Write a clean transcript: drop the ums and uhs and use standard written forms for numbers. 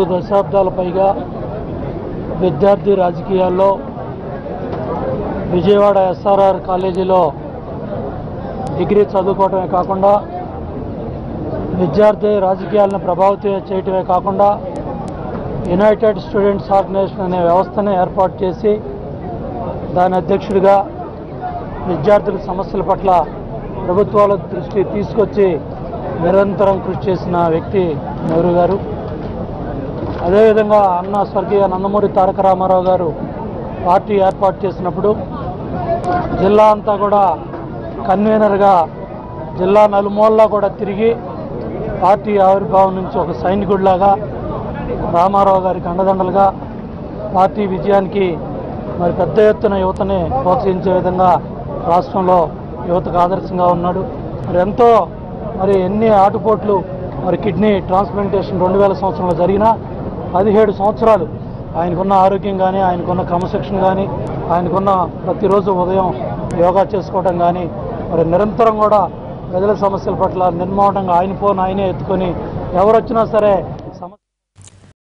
దశాబ్దాల పైగా విద్యార్థి రాజకీయాల్లో విజయవాడ ఎస్ఆర్ఆర్ కాలేజీలో డిగ్రీ చదువుకోవటమే కాకుండా విద్యార్థి రాజకీయాలను ప్రభావితం చేయటమే కాకుండా యునైటెడ్ స్టూడెంట్స్ ఆర్గనైజేషన్ అనే వ్యవస్థను ఏర్పాటు చేసి దాని అధ్యక్షుడిగా విద్యార్థుల సమస్యల పట్ల ప్రభుత్వాల దృష్టి తీసుకొచ్చి నిరంతరం కృషి చేసిన వ్యక్తి నెహ్రూ గారు. అదేవిధంగా అన్న స్వర్గీయ నందమూరి తారక రామారావు గారు పార్టీ ఏర్పాటు చేసినప్పుడు జిల్లా అంతా కూడా కన్వీనర్గా జిల్లా నలుమూలలా కూడా తిరిగి పార్టీ ఆవిర్భావం నుంచి ఒక సైనికుడిలాగా రామారావు గారికి అండదండలుగా పార్టీ విజయానికి మరి పెద్ద ఎత్తున యువతని ప్రోత్సహించే విధంగా రాష్ట్రంలో యువతకు ఆదర్శంగా ఉన్నాడు. మరి ఎంతో ఎన్ని ఆటుపోట్లు కిడ్నీ ట్రాన్స్ప్లాంటేషన్ 2000 సంవత్సరంలో జరిగినా 17 సంవత్సరాలు ఆయనకున్న ఆరోగ్యం కానీ, ఆయనకున్న క్రమశిక్షణ కానీ, ఆయనకున్న ప్రతిరోజు ఉదయం యోగా చేసుకోవడం కానీ, నిరంతరం కూడా ప్రజల సమస్యల పట్ల నిర్మౌఢంగా ఆయన ఆయనే ఎత్తుకొని ఎవరు వచ్చినా సరే